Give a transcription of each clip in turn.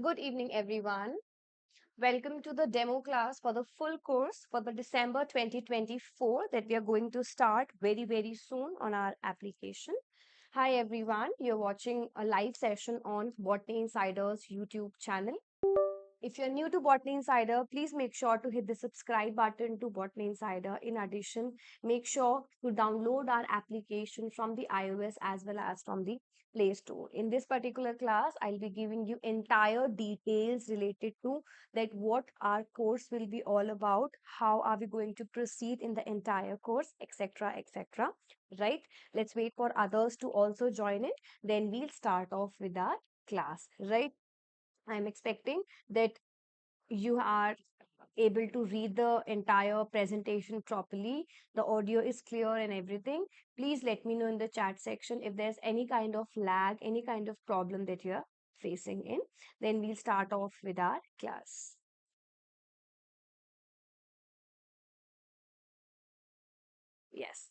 Good evening, everyone. Welcome to the demo class for the full course for the December 2024 that we are going to start very soon on our application. Hi, everyone. You're watching a live session on Botany Insider's YouTube channel. If you're new to Botany Insider, please make sure to hit the subscribe button to Botany Insider. In addition, make sure to download our application from the iOS as well as from the Play Store. In this particular class, I'll be giving you entire details related to that what our course will be all about, how are we going to proceed in the entire course, etc. etc. Right? Let's wait for others to also join it. Then we'll start off with our class. Right? I'm expecting that you are able to read the entire presentation properly. The audio is clear and everything. Please let me know in the chat section if there's any kind of lag, any kind of problem that you're facing in. Then we'll start off with our class. Yes.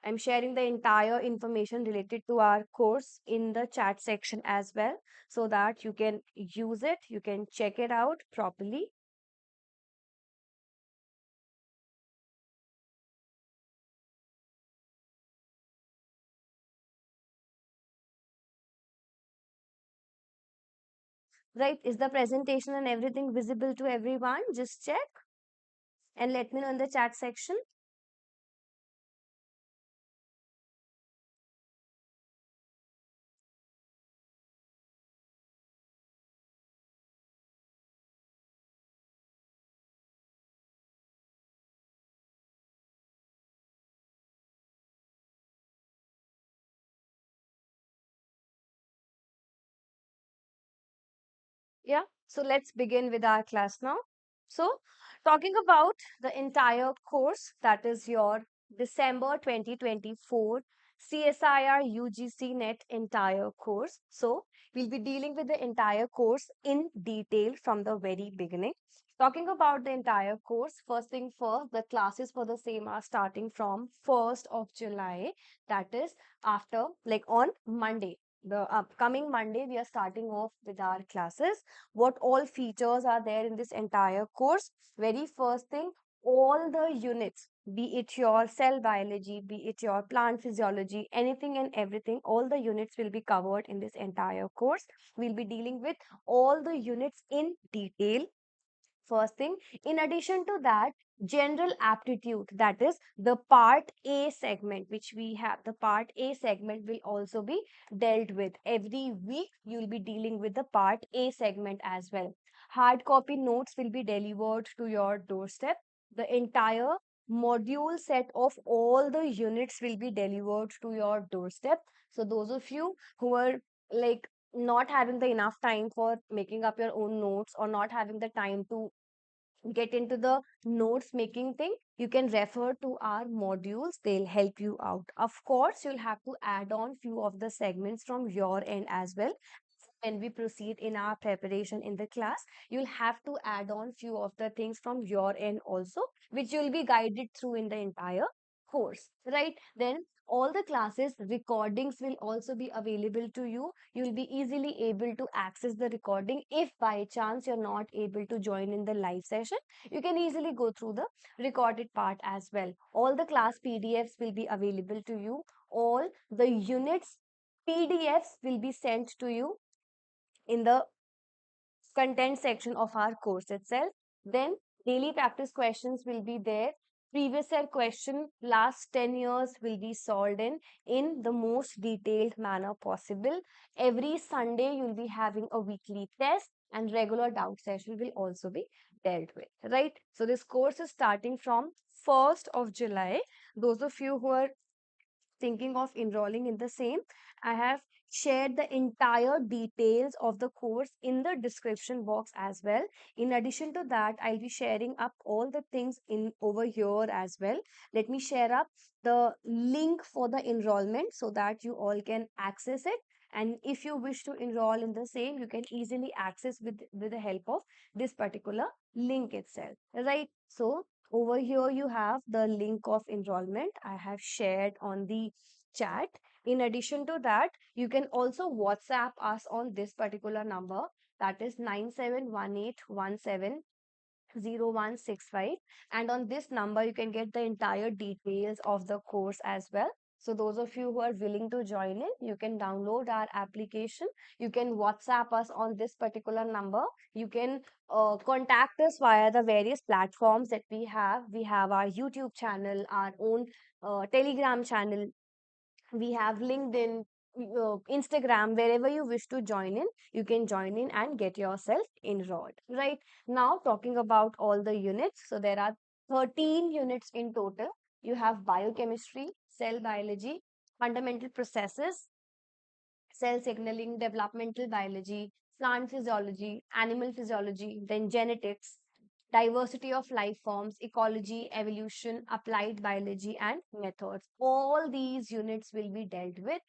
I'm sharing the entire information related to our course in the chat section as well so that you can use it, you can check it out properly. Right? Is the presentation and everything visible to everyone? Just check and let me know in the chat section. Yeah, so let's begin with our class now. So, talking about the entire course, that is your December 2024 CSIR UGC NET entire course. So, we'll be dealing with the entire course in detail from the very beginning. Talking about the entire course, first thing first, the classes for the same are starting from 1st of July, that is after like on Monday. The upcoming Monday, we are starting off with our classes. What all features are there in this entire course? Very first thing, all the units, be it your cell biology, be it your plant physiology, anything and everything, all the units will be covered in this entire course. We'll be dealing with all the units in detail. First thing, in addition to that, general aptitude, that is the part A segment, which we have. The part A segment will also be dealt with. Every week, you'll be dealing with the part A segment as well. Hard copy notes will be delivered to your doorstep. The entire module set of all the units will be delivered to your doorstep. So, those of you who are like not having the enough time for making up your own notes or not having the time to get into the notes making thing, you can refer to our modules. They'll help you out. Of course, you'll have to add on few of the segments from your end as well. When we proceed in our preparation in the class, you'll have to add on few of the things from your end also, which you'll be guided through in the entire course, right? Then all the classes recordings will also be available to you. You'll be easily able to access the recording. If by chance you're not able to join in the live session, you can easily go through the recorded part as well. All the class PDFs will be available to you. All the units PDFs will be sent to you in the content section of our course itself. Then daily practice questions will be there. Previous year question last 10 years will be solved in the most detailed manner possible. Every Sunday you'll be having a weekly test and regular doubt session will also be dealt with, right? So this course is starting from 1st of July. Those of you who are thinking of enrolling in the same, I have shared the entire details of the course in the description box as well. In addition to that, I'll be sharing up all the things in over here as well. Let me share up the link for the enrollment so that you all can access it. And if you wish to enroll in the same, you can easily access with the help of this particular link itself, right? So over here, you have the link of enrollment I have shared on the chat. In addition to that, you can also WhatsApp us on this particular number, that is 9718170165, and on this number you can get the entire details of the course as well. So those of you who are willing to join in, you can download our application, you can WhatsApp us on this particular number, you can contact us via the various platforms that we have our YouTube channel, our own Telegram channel, we have LinkedIn, Instagram. Wherever you wish to join in, you can join in and get yourself enrolled. Right now, talking about all the units, so there are 13 units in total. You have biochemistry, cell biology, fundamental processes, cell signaling, developmental biology, plant physiology, animal physiology, then genetics, diversity of life forms, ecology, evolution, applied biology, and methods. All these units will be dealt with.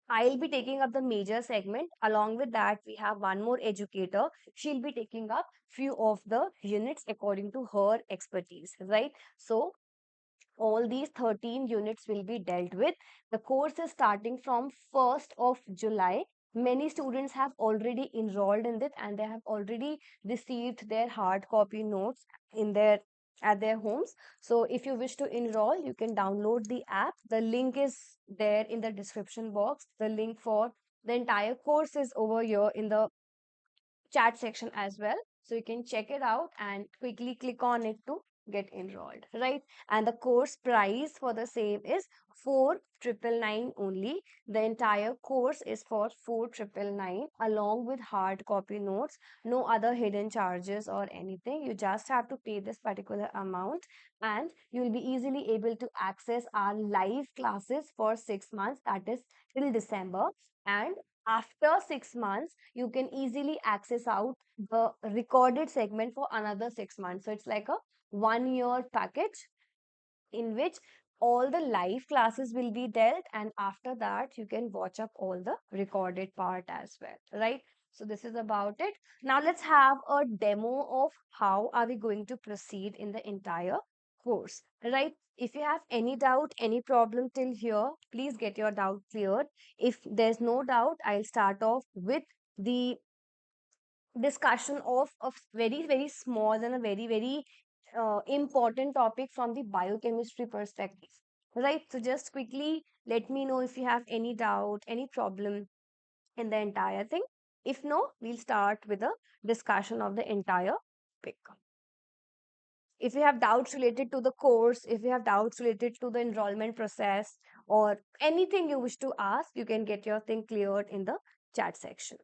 I'll be taking up the major segment. Along with that, we have one more educator. She'll be taking up few of the units according to her expertise, right? So all these 13 units will be dealt with. The course is starting from 1st of July. Many students have already enrolled in it and they have already received their hard copy notes in their at their homes. So if you wish to enroll, you can download the app. The link is there in the description box. The link for the entire course is over here in the chat section as well. So you can check it out and quickly click on it to get enrolled, right? And the course price for the same is 4,999 only. The entire course is for 4,999 along with hard copy notes. No other hidden charges or anything. You just have to pay this particular amount and you will be easily able to access our live classes for 6 months, that is till December. And after 6 months, you can easily access out the recorded segment for another 6 months. So it's like a 1 year package in which all the live classes will be dealt, and after that you can watch up all the recorded part as well, right? So this is about it. Now let's have a demo of how are we going to proceed in the entire course, right? If you have any doubt, any problem till here, please get your doubt cleared. If there's no doubt, I'll start off with the discussion of a very small and a very important topic from the biochemistry perspective, right? So just quickly let me know if you have any doubt, any problem in the entire thing. If no, we'll start with a discussion of the entire topic. If you have doubts related to the course, if you have doubts related to the enrollment process or anything you wish to ask, you can get your thing cleared in the chat section.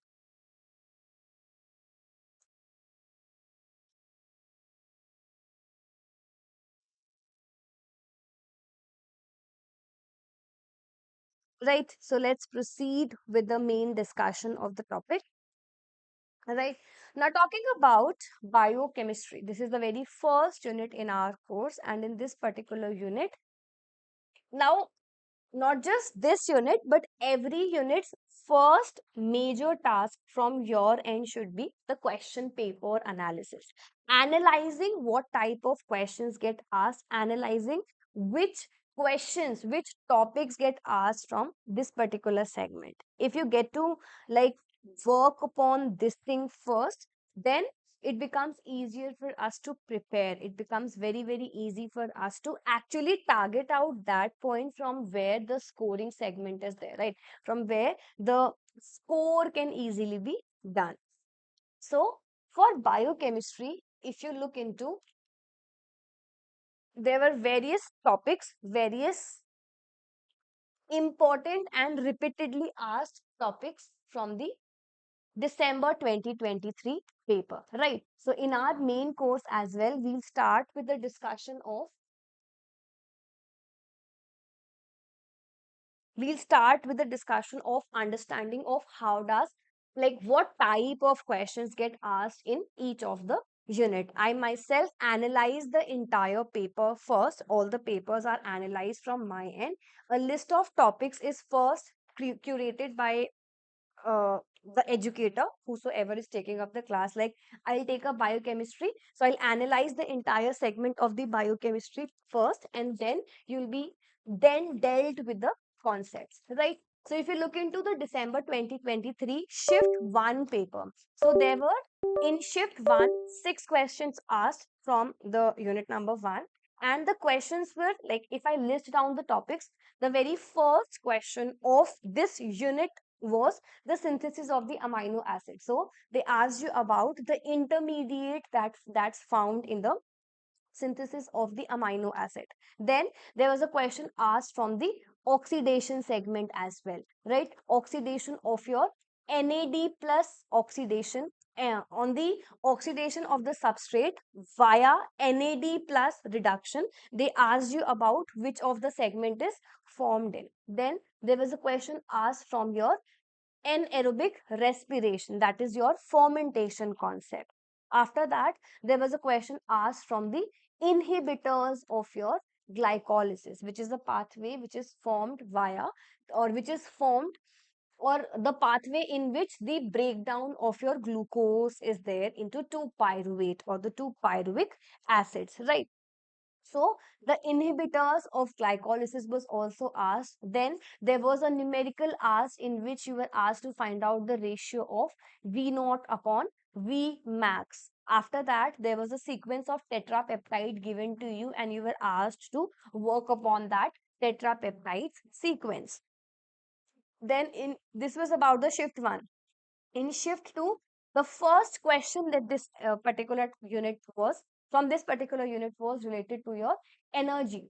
Right, so let's proceed with the main discussion of the topic. Right, now talking about biochemistry, this is the very first unit in our course, and in this particular unit, now not just this unit, but every unit's first major task from your end should be the question paper analysis. Analyzing what type of questions get asked, analyzing which questions, which topics get asked from this particular segment. If you get to like work upon this thing first, then it becomes easier for us to prepare. It becomes very easy for us to actually target out that point from where the scoring segment is there, right? From where the score can easily be done. So for biochemistry, if you look into, there were various topics, various important and repeatedly asked topics from the December 2023 paper, right? So in our main course as well, we'll start with the discussion of, we'll start with the discussion of understanding of how does, like what type of questions get asked in each of the unit. I myself analyze the entire paper first. All the papers are analyzed from my end. A list of topics is first curated by uh, the educator, whosoever is taking up the class. Like I'll take a biochemistry, so I'll analyze the entire segment of the biochemistry first, and then you'll be then dealt with the concepts, right? So if you look into the December 2023 shift 1 paper, so there were in shift 1 6 questions asked from the unit number 1, and the questions were like, if I list down the topics, the very first question of this unit was the synthesis of the amino acid. So they asked you about the intermediate that's found in the synthesis of the amino acid. Then there was a question asked from the oxidation segment as well, right? Oxidation of your NAD plus oxidation on the oxidation of the substrate via NAD plus reduction. They asked you about which of the segment is formed in. Then there was a question asked from your anaerobic respiration, that is your fermentation concept. After that, there was a question asked from the inhibitors of your glycolysis, which is the pathway which is formed via, or which is formed, or the pathway in which the breakdown of your glucose is there into 2 pyruvate or the 2 pyruvic acids, right? So the inhibitors of glycolysis was also asked. Then there was a numerical asked in which you were asked to find out the ratio of V naught upon V max. After that, there was a sequence of tetrapeptide given to you, and you were asked to work upon that tetrapeptide sequence. Then in this was about the shift 1. In shift 2, the first question that this particular unit was from this particular unit was related to your energy,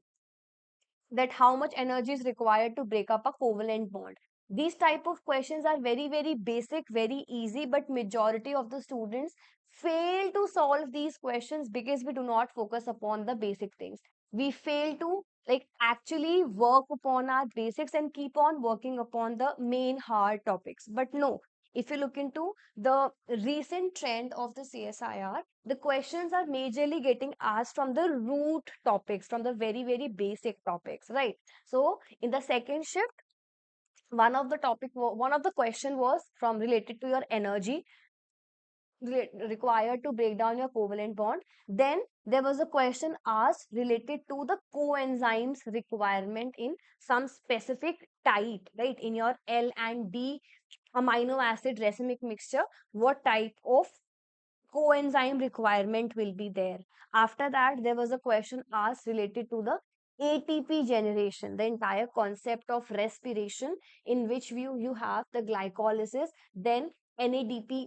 that how much energy is required to break up a covalent bond. These type of questions are very basic, very easy, but majority of the students fail to solve these questions because we do not focus upon the basic things. We fail to like actually work upon our basics and keep on working upon the main hard topics. But no, if you look into the recent trend of the CSIR, the questions are majorly getting asked from the root topics, from the very basic topics, right? So in the second shift, one of the question was from related to your energy required to break down your covalent bond. Then there was a question asked related to the coenzymes requirement in some specific type, right? In your L and D amino acid racemic mixture, what type of coenzyme requirement will be there. After that, there was a question asked related to the ATP generation, the entire concept of respiration, in which you have the glycolysis, then NADP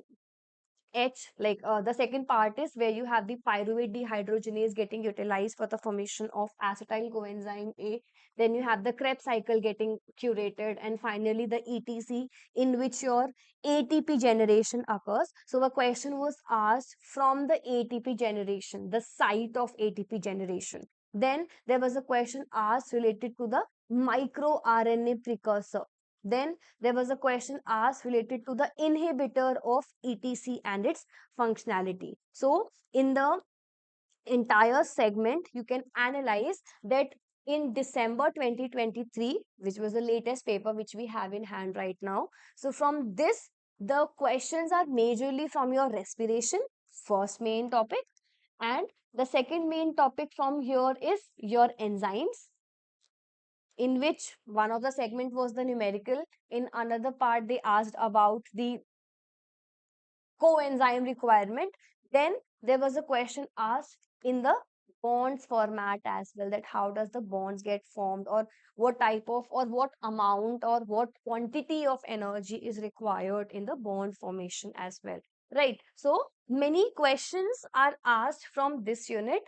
like the second part is where you have the pyruvate dehydrogenase getting utilized for the formation of acetyl coenzyme A. Then you have the Krebs cycle getting curated, and finally the ETC, in which your ATP generation occurs. So a question was asked from the ATP generation, the site of ATP generation. Then there was a question asked related to the microRNA precursor. Then there was a question asked related to the inhibitor of ETC and its functionality. So in the entire segment, you can analyze that in December 2023, which was the latest paper which we have in hand right now. So from this, the questions are majorly from your respiration, first main topic, and the second main topic from here is your enzymes, in which one of the segment was the numerical. In another part, they asked about the coenzyme requirement. Then there was a question asked in the bonds format as well, that how does the bonds get formed, or what type of, or what amount, or what quantity of energy is required in the bond formation as well, right? So many questions are asked from this unit,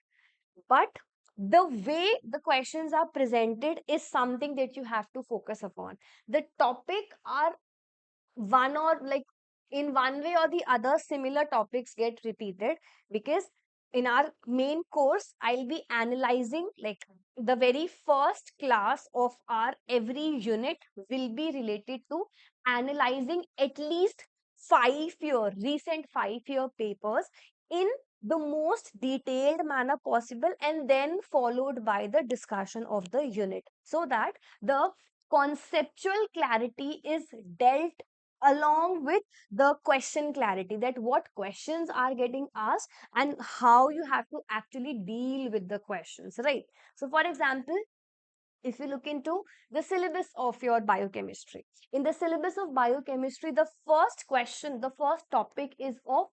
but the way the questions are presented is something that you have to focus upon. The topic are one, or like in one way or the other, similar topics get repeated, because in our main course I'll be analyzing like the very first class of our every unit will be related to analyzing at least 5 year recent 5 year papers in the most detailed manner possible, and then followed by the discussion of the unit, so that the conceptual clarity is dealt along with the question clarity, that what questions are getting asked and how you have to actually deal with the questions, right? So for example, If you look into the syllabus of your biochemistry, in the syllabus of biochemistry, the first question, the first topic is of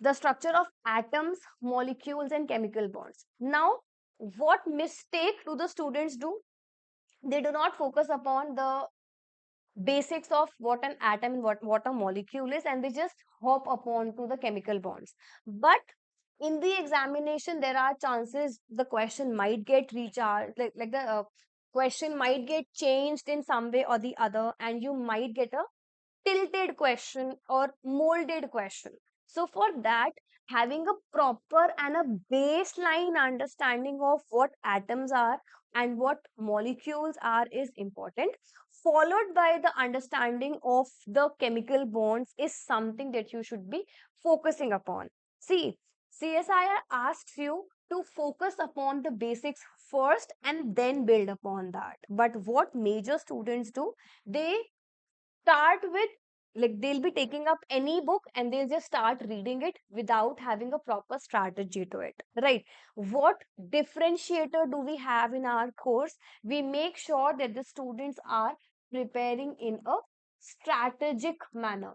the structure of atoms, molecules, and chemical bonds. Now, what mistake do the students do? They do not focus upon the basics of what an atom and what a molecule is, and they just hop upon to the chemical bonds. But in the examination, there are chances the question might get recharged, like the question might get changed in some way or the other, and you might get a tilted question or molded question. So, for that, having a proper and a baseline understanding of what atoms are and what molecules are is important, followed by the understanding of the chemical bonds is something that you should be focusing upon. See, CSIR asks you to focus upon the basics first and then build upon that. But what major students do, they start with, like, they'll be taking up any book and they'll just start reading it without having a proper strategy to it, right? What differentiator do we have in our course? We make sure that the students are preparing in a strategic manner,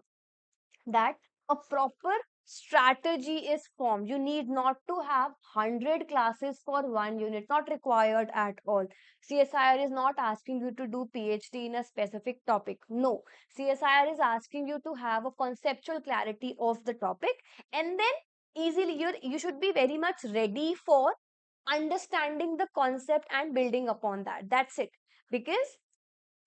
that a proper strategy is formed. You need not to have 100 classes for one unit, not required at all. CSIR is not asking you to do PhD in a specific topic. No, CSIR is asking you to have a conceptual clarity of the topic, and then easily you should be very much ready for understanding the concept and building upon that. That's it. Because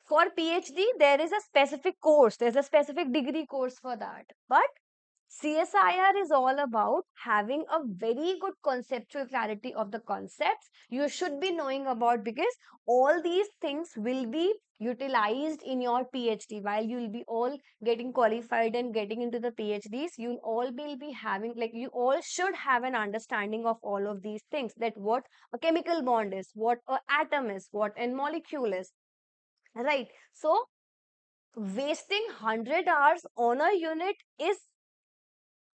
for PhD, there is a specific course, there's a specific degree course for that. But CSIR is all about having a very good conceptual clarity of the concepts you should be knowing about, because all these things will be utilized in your PhD. While you'll be all getting qualified and getting into the PhDs, you'll all be having, like, you all should have an understanding of all of these things, that what a chemical bond is, what an atom is, what a molecule is, right? So, wasting 100 hours on a unit is,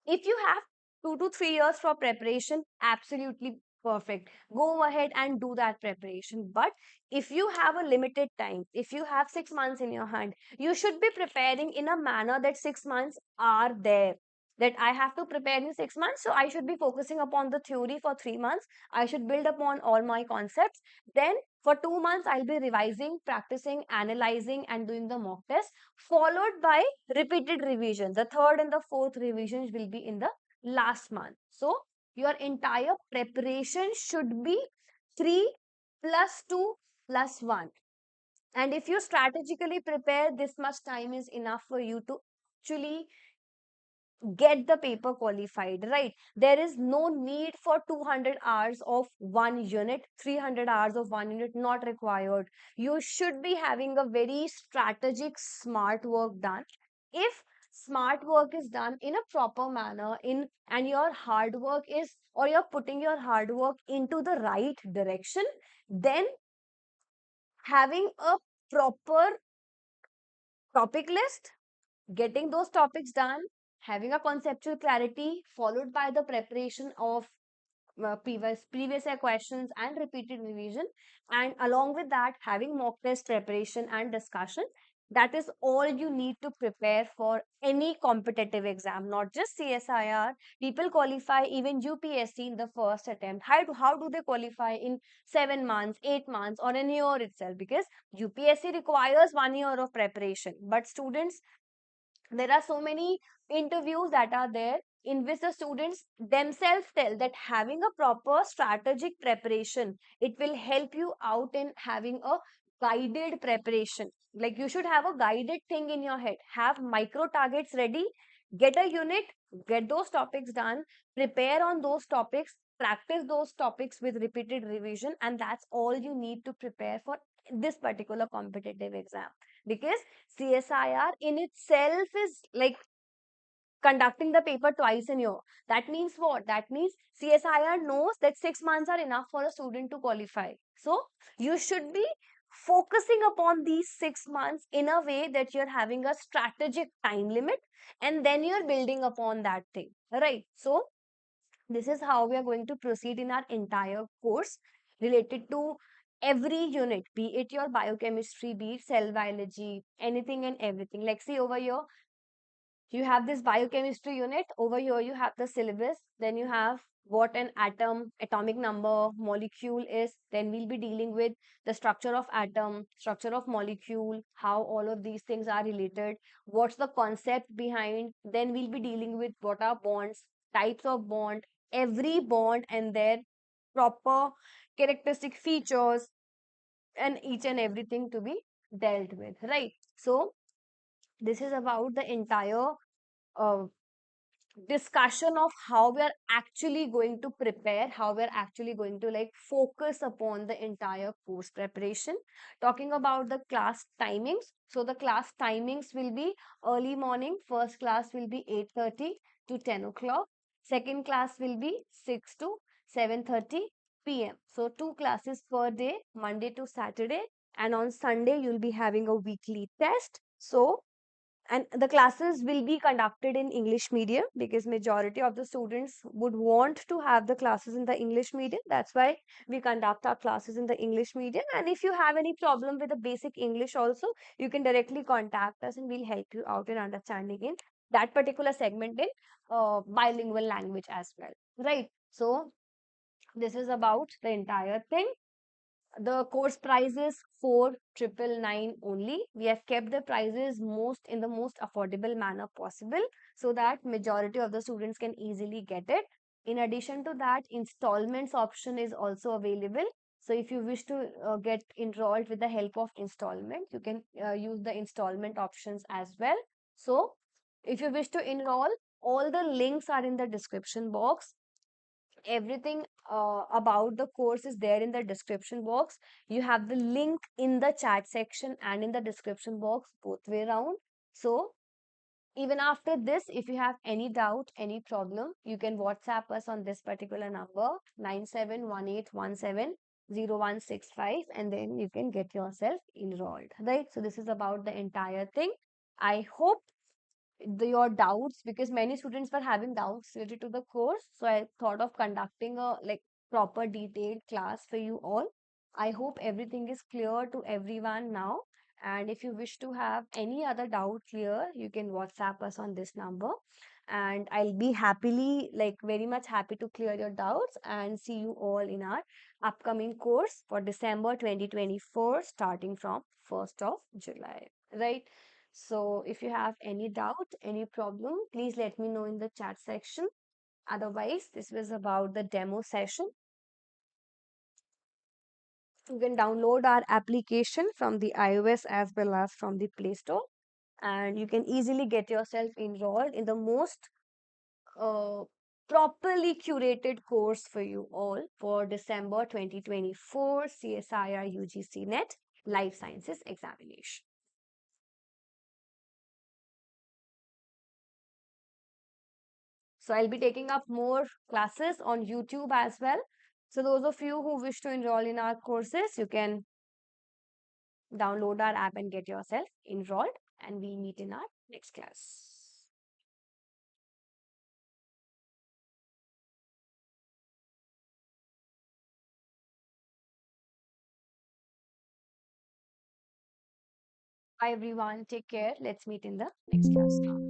if you have 2 to 3 years for preparation, absolutely perfect. Go ahead and do that preparation. But if you have a limited time, if you have 6 months in your hand, you should be preparing in a manner that 6 months are there. That I have to prepare in 6 months, so I should be focusing upon the theory for 3 months. I should build upon all my concepts. Then for 2 months, I'll be revising, practicing, analyzing, and doing the mock test, followed by repeated revision. The third and the fourth revisions will be in the last month. So your entire preparation should be 3 plus 2 plus 1. And if you strategically prepare, this much time is enough for you to actually get the paper qualified, right? There is no need for 200 hours of one unit, 300 hours of one unit, not required. You should be having a very strategic smart work done. If smart work is done in a proper manner, in and your hard work is, or you're putting your hard work into the right direction, then having a proper topic list, getting those topics done, having a conceptual clarity, followed by the preparation of previous year questions and repeated revision, and along with that, having mock test preparation and discussion. That is all you need to prepare for any competitive exam, not just CSIR. People qualify even UPSC in the first attempt. How do they qualify in 7 months, 8 months, or an year itself? Because UPSC requires 1 year of preparation, but students, there are so many interviews that are there in which the students themselves tell that having a proper strategic preparation, it will help you out in having a guided preparation. Like, you should have a guided thing in your head, have micro targets ready, get a unit, get those topics done, prepare on those topics, practice those topics with repeated revision, and that's all you need to prepare for this particular competitive exam. Because CSIR in itself is like conducting the paper twice in a year. That means what? That means CSIR knows that 6 months are enough for a student to qualify. So you should be focusing upon these 6 months in a way that you're having a strategic time limit, and then you're building upon that thing. Right. So this is how we are going to proceed in our entire course related to every unit, be it your biochemistry, be it cell biology, anything and everything. Like, see over here, you have this biochemistry unit. Over here, you have the syllabus. Then you have what an atom, atomic number, molecule is. Then we'll be dealing with the structure of atom, structure of molecule, how all of these things are related, what's the concept behind. Then we'll be dealing with what are bonds, types of bond, every bond and their proper characteristic features, and each and everything to be dealt with, right? So this is about the entire uh, discussion of how we are actually going to prepare, how we're actually going to like focus upon the entire course preparation. Talking about the class timings, so the class timings will be early morning. First class will be 8:30 to 10 o'clock. Second class will be 6 to 7:30 p.m. So two classes per day, Monday to Saturday, and on Sunday you'll be having a weekly test. So, and the classes will be conducted in English medium because majority of the students would want to have the classes in the English medium. That's why we conduct our classes in the English medium. And if you have any problem with the basic English also, you can directly contact us and we'll help you out in understanding in that particular segment in bilingual language as well, right? So this is about the entire thing. The course price is 4,999 only. We have kept the prices most in the most affordable manner possible so that majority of the students can easily get it. In addition to that, installments option is also available. So if you wish to get enrolled with the help of installment, you can use the installment options as well. So if you wish to enroll, all the links are in the description box. Everything about the course is there in the description box. You have the link in the chat section and in the description box, both way around. So even after this, if you have any doubt, any problem, you can WhatsApp us on this particular number 9718170165, and then you can get yourself enrolled, right? So this is about the entire thing. I hope your doubts, because many students were having doubts related to the course, so I thought of conducting a like proper detailed class for you all. I hope everything is clear to everyone now, and if you wish to have any other doubt clear, you can WhatsApp us on this number, and I'll be happily, like very much happy to clear your doubts and see you all in our upcoming course for December 2024 starting from 1st of July, right? So if you have any doubt, any problem, please let me know in the chat section. Otherwise, this was about the demo session. You can download our application from the iOS as well as from the Play Store, and you can easily get yourself enrolled in the most uh, properly curated course for you all for December 2024 CSIR UGC NET Life Sciences examination. So I'll be taking up more classes on YouTube as well. So those of you who wish to enroll in our courses, you can download our app and get yourself enrolled, and we'll meet in our next class. Bye everyone. Take care. Let's meet in the next class now.